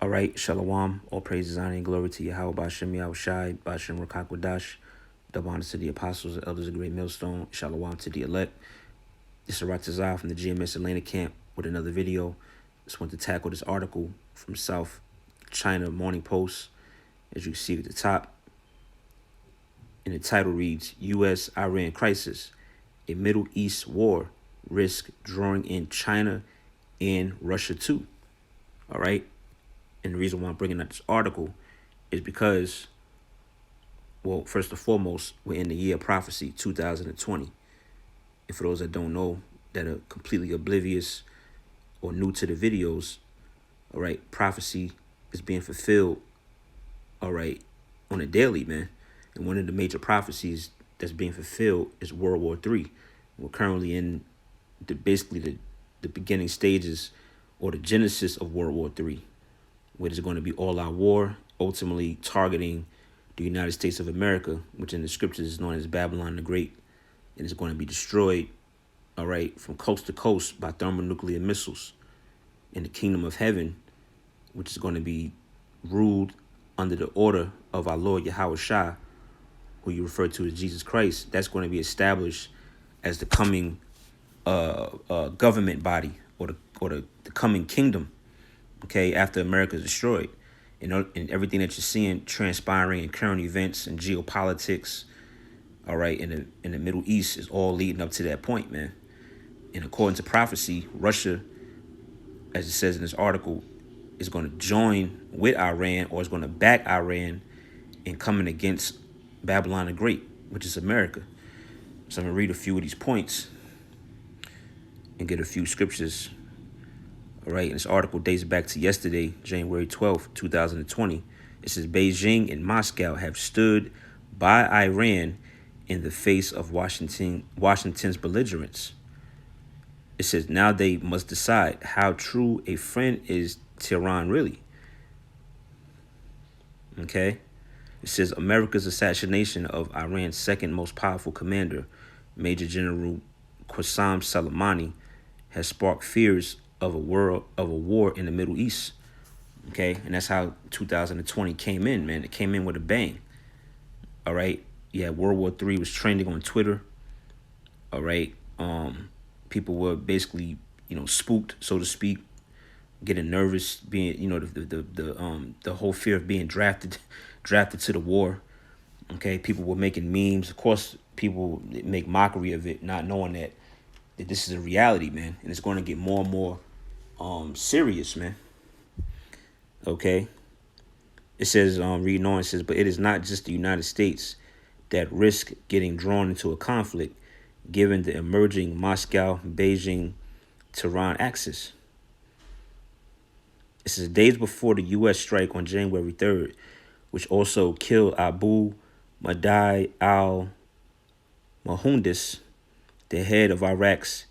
All right, Shalom. All praises, honor, and glory to Yahweh, Bashem Yahushai, Bashem Rakakwadash. Double honor to the apostles and elders of the great millstone. Shalom to the elect. This is Ratazah from the GMS Atlanta camp with another video. Just want to tackle this article from South China Morning Post. As you can see at the top, and the title reads, U.S.-Iran crisis, a Middle East war risk drawing in China and Russia too. All right. And the reason why I'm bringing up this article is because, well, first and foremost, we're in the year of prophecy, 2020. And for those that don't know, that are completely oblivious or new to the videos, all right, prophecy is being fulfilled, all right, on a daily, man. And one of the major prophecies that's being fulfilled is World War III. We're currently in basically the beginning stages or the genesis of World War III, where there's going to be all-out war, ultimately targeting the United States of America, which in the scriptures is known as Babylon the Great, and it's going to be destroyed, all right, from coast to coast by thermonuclear missiles. In the kingdom of heaven, which is going to be ruled under the order of our Lord Yahweh Shah, who you refer to as Jesus Christ, that's going to be established as the coming government body or the coming kingdom, okay, after America is destroyed. And everything that you're seeing transpiring in current events and geopolitics, all right, in the Middle East is all leading up to that point, man. And according to prophecy, Russia, as it says in this article, is going to join with Iran, or is going to back Iran in coming against Babylon the Great, which is America. So I'm going to read a few of these points and get a few scriptures. All right, and this article dates back to yesterday, January 12th, 2020. It says Beijing and Moscow have stood by Iran in the face of Washington's belligerence. It says now they must decide how true a friend is Tehran really. Okay. It says America's assassination of Iran's second most powerful commander, Major General Qasem Soleimani, has sparked fears of a war in the Middle East. Okay, and that's how 2020 came in, man. It came in with a bang. All right. Yeah, World War III was trending on Twitter. All right. People were basically, spooked, so to speak, getting nervous, being, the whole fear of being drafted to the war. Okay, people were making memes. Of course, people make mockery of it, not knowing that this is a reality, man, and it's going to get more and more serious, man. Okay, it says, reading on, it says, but it is not just the United States that risk getting drawn into a conflict, given the emerging Moscow, Beijing, Tehran axis. It says days before the U.S. strike on January 3rd, which also killed Abu Mahdi al-Muhandis, the head of Iraq's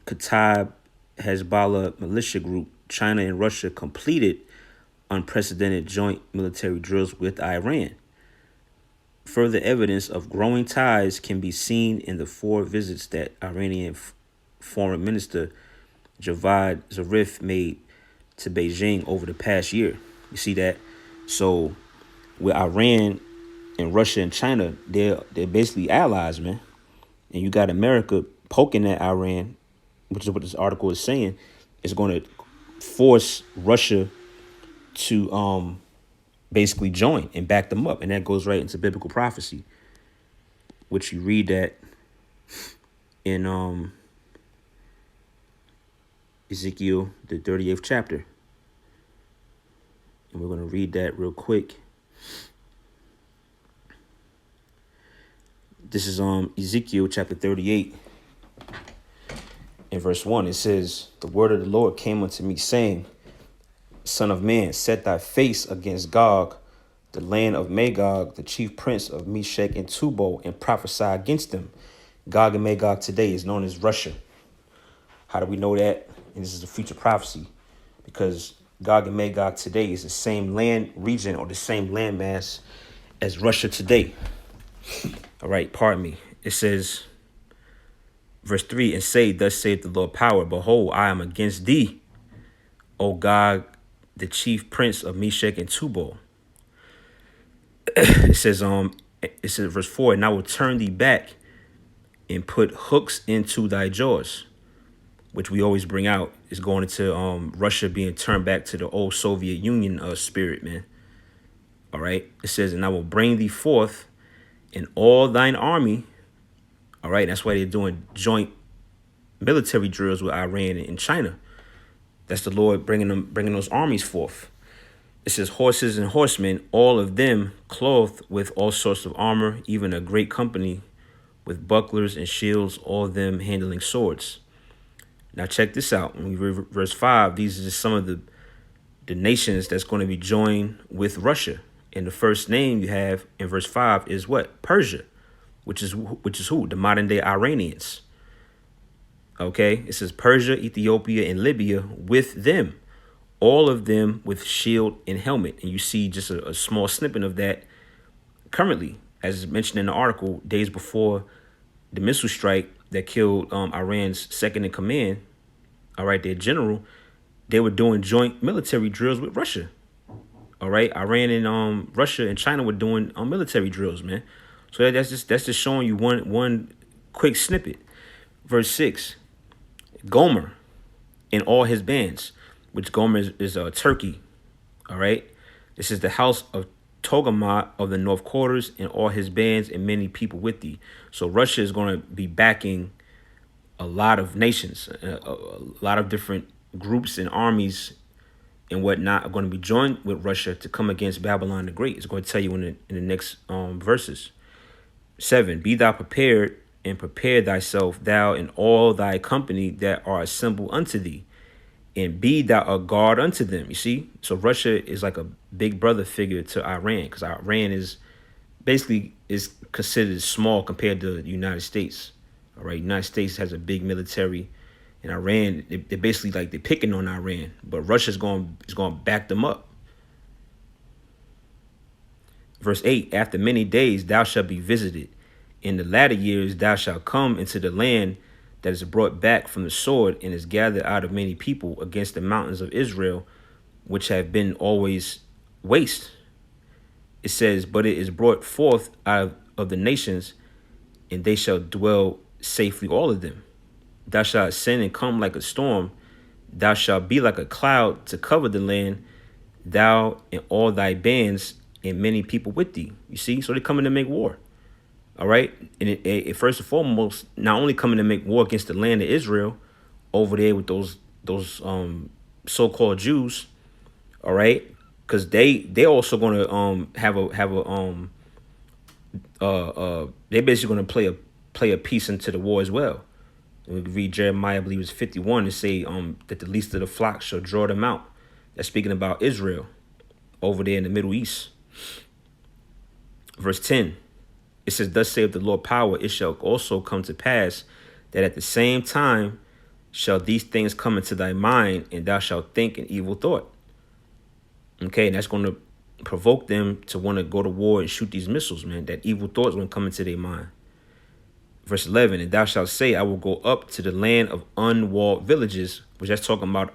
Kataib Hezbollah militia group, China and Russia completed unprecedented joint military drills with Iran. Further evidence of growing ties can be seen in the 4 visits that Iranian Foreign Minister Javad Zarif made to Beijing over the past year. You see that? So with Iran and Russia and China, they're basically allies, man. And you got America poking at Iran, which is what this article is saying, is going to force Russia to basically join and back them up. And that goes right into biblical prophecy, which you read that in Ezekiel, the 38th chapter. And we're going to read that real quick. This is Ezekiel chapter 38. In verse 1, it says, the word of the Lord came unto me, saying, Son of man, set thy face against Gog, the land of Magog, the chief prince of Meshech and Tubal, and prophesy against them. Gog and Magog today is known as Russia. How do we know that? And this is a future prophecy, because Gog and Magog today is the same land region or the same landmass as Russia today. All right, pardon me. It says, verse 3, and say, thus saith the Lord power, behold, I am against thee, O Gog, the chief prince of Meshach and Tubal. It says verse 4, and I will turn thee back and put hooks into thy jaws, which we always bring out, is going into Russia being turned back to the old Soviet Union spirit, man. All right. It says, and I will bring thee forth in all thine army. All right. That's why they're doing joint military drills with Iran and China. That's the Lord bringing those armies forth. It says horses and horsemen, all of them clothed with all sorts of armor, even a great company with bucklers and shields, all of them handling swords. Now check this out. When we read verse 5, these are just some of the nations that's going to be joined with Russia. And the first name you have in verse 5 is what? Persia, which is who? The modern day Iranians. Okay, it says Persia, Ethiopia, and Libya with them, all of them with shield and helmet. And you see just a small snippet of that currently, as mentioned in the article, days before the missile strike that killed Iran's second in command, all right, their general, they were doing joint military drills with Russia. All right, Iran and Russia and China were doing military drills, man. So that's just showing you one quick snippet. Verse 6, Gomer and all his bands, which Gomer is Turkey. All right, this is the house of Togarmah of the north quarters and all his bands and many people with thee. So Russia is going to be backing a lot of nations, a lot of different groups and armies and whatnot are going to be joined with Russia to come against Babylon the Great. It's going to tell you in the next verses. 7, be thou prepared and prepare thyself, thou and all thy company that are assembled unto thee, and be thou a guard unto them. You see? So Russia is like a big brother figure to Iran, because Iran is considered small compared to the United States. All right, United States has a big military, and Iran, they're basically like they're picking on Iran, but Russia's going to back them up. Verse 8, after many days thou shalt be visited. In the latter years thou shalt come into the land that is brought back from the sword and is gathered out of many people against the mountains of Israel, which have been always waste. It says, but it is brought forth out of the nations, and they shall dwell safely, all of them. Thou shalt ascend and come like a storm. Thou shalt be like a cloud to cover the land, thou and all thy bands and many people with thee. You see, so they're coming to make war. All right. And it first and foremost, not only coming to make war against the land of Israel over there with those so-called Jews. All right. Because they also going to they're basically going to play a piece into the war as well. We read Jeremiah, I believe it's 51, and say that the least of the flock shall draw them out. That's speaking about Israel over there in the Middle East. Verse 10, it says, thus saith the Lord power, it shall also come to pass that at the same time shall these things come into thy mind, and thou shalt think an evil thought. Okay, and that's going to provoke them to want to go to war and shoot these missiles, man. That evil thoughts going to come into their mind. Verse 11, and thou shalt say, I will go up to the land of unwalled villages, which that's talking about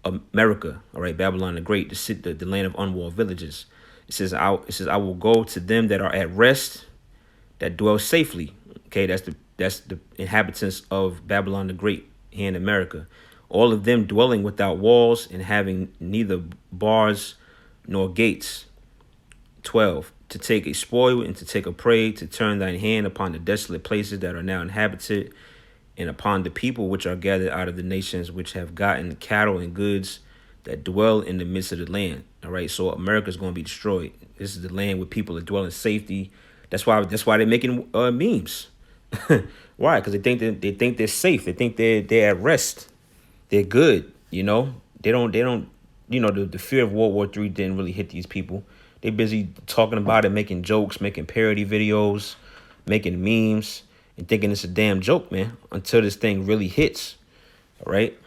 America, all right, Babylon the Great, the land of unwalled villages. It says, I will go to them that are at rest, that dwell safely. Okay, that's the inhabitants of Babylon the Great here in America. All of them dwelling without walls and having neither bars nor gates. 12, to take a spoil and to take a prey, to turn thine hand upon the desolate places that are now inhabited, and upon the people which are gathered out of the nations which have gotten cattle and goods that dwell in the midst of the land. All right, so America is going to be destroyed. This is the land where people are dwelling safety. That's why they're making memes. Why? Because they think they're safe. They think they're at rest. They're good. You know, they don't. You know, the fear of World War III didn't really hit these people. They're busy talking about it, making jokes, making parody videos, making memes, and thinking it's a damn joke, man, until this thing really hits. All right.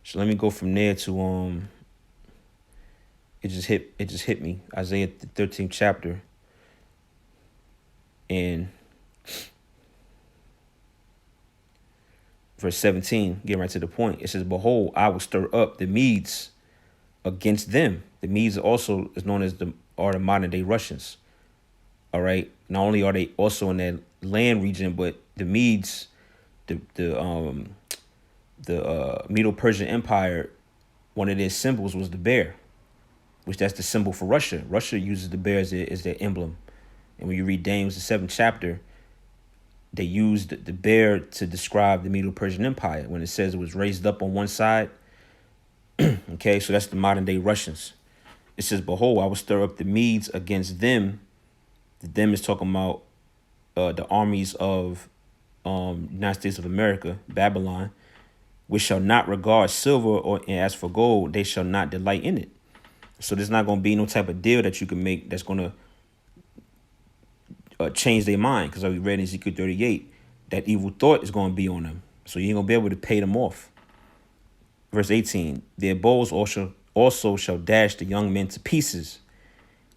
So let me go from there to it just hit me. Isaiah the 13th chapter. And Verse 17, getting right to the point. It says, behold, I will stir up the Medes against them. The Medes also is known as the modern day Russians. All right. Not only are they also in that land region, but the Medes, the Medo-Persian Empire, one of their symbols was the bear, which that's the symbol for Russia. Russia uses the bear as their emblem. And when you read Daniel, the 7th chapter, they used the bear to describe the Medo-Persian Empire when it says it was raised up on one side. Okay, so that's the modern day Russians. It says, behold, I will stir up the Medes against them. The them is talking about the armies of United States of America, Babylon, which shall not regard silver, or and as for gold, they shall not delight in it. So there's not going to be no type of deal that you can make that's going to change their mind, because we read in Ezekiel 38 that evil thought is going to be on them, so you ain't going to be able to pay them off. Verse 18, their bows also shall dash the young men to pieces,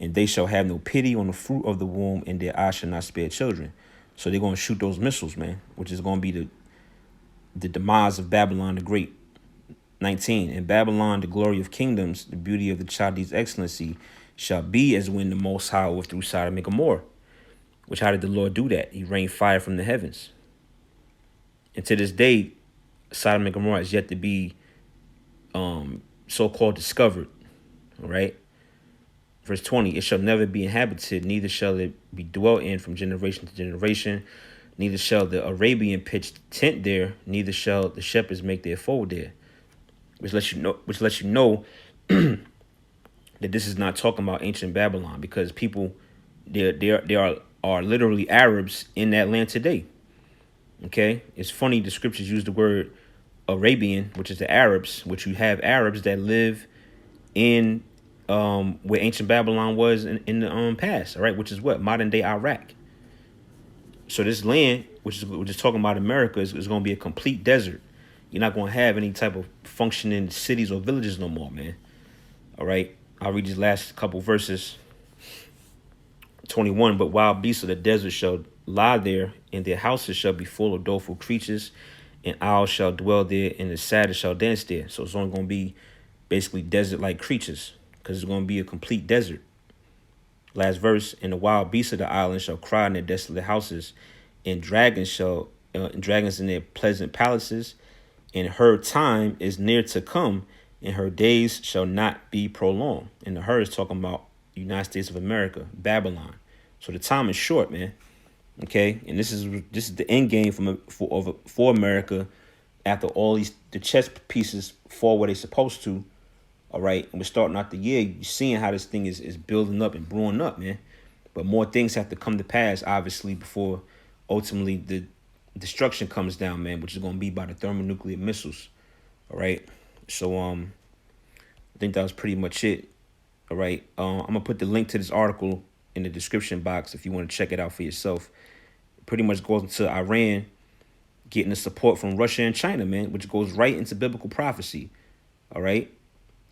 and they shall have no pity on the fruit of the womb, and their eyes shall not spare children. So they're going to shoot those missiles, man, which is going to be the demise of Babylon the Great. 19, in Babylon the glory of kingdoms, the beauty of the Chaldees' excellency, shall be as when the Most High overthrew Sodom and Gomorrah. Which, how did the Lord do that? He rained fire from the heavens. And to this day, Sodom and Gomorrah is yet to be so-called discovered. All right. Verse 20, it shall never be inhabited, neither shall it be dwelt in from generation to generation. Neither shall the Arabian pitch tent there, neither shall the shepherds make their fold there. Which lets you know that this is not talking about ancient Babylon, because people, there are literally Arabs in that land today. Okay, it's funny the scriptures use the word Arabian, which is the Arabs, which you have Arabs that live in where ancient Babylon was in the past. All right, which is what, modern day Iraq. So this land, which is talking about America, is going to be a complete desert. You're not going to have any type of functioning cities or villages no more, man. All right, I'll read these last couple verses. 21, but wild beasts of the desert shall lie there, and their houses shall be full of doleful creatures, and owls shall dwell there, and the satyrs shall dance there. So it's only going to be basically desert-like creatures, because it's going to be a complete desert. Last verse, and the wild beasts of the island shall cry in their desolate houses, and dragons in their pleasant palaces, and her time is near to come, and her days shall not be prolonged. And the her is talking about United States of America, Babylon. So the time is short, man. Okay, and this is the end game for America after all the chess pieces fall where they're supposed to. All right, and we're starting out the year. You're seeing how this thing is building up and brewing up, man. But more things have to come to pass, obviously, before ultimately the destruction comes down, man, which is going to be by the thermonuclear missiles. All right, so I think that was pretty much it. All right, I'm gonna put the link to this article in the description box if you want to check it out for yourself. It pretty much goes into Iran getting the support from Russia and China, man, which goes right into biblical prophecy. All right,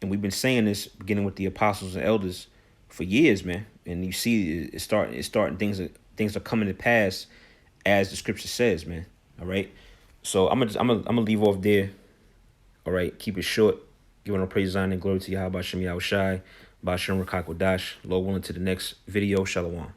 and we've been saying this beginning with the apostles and elders for years, man. And you see it's starting things are coming to pass as the scripture says, man. All right, so I'm gonna leave off there. All right, keep it short. Giving all praise, honor, and glory to Yahweh Shem Yahushai, Bashem Rakak Wadash. Lord willing, to the next video. Shalom.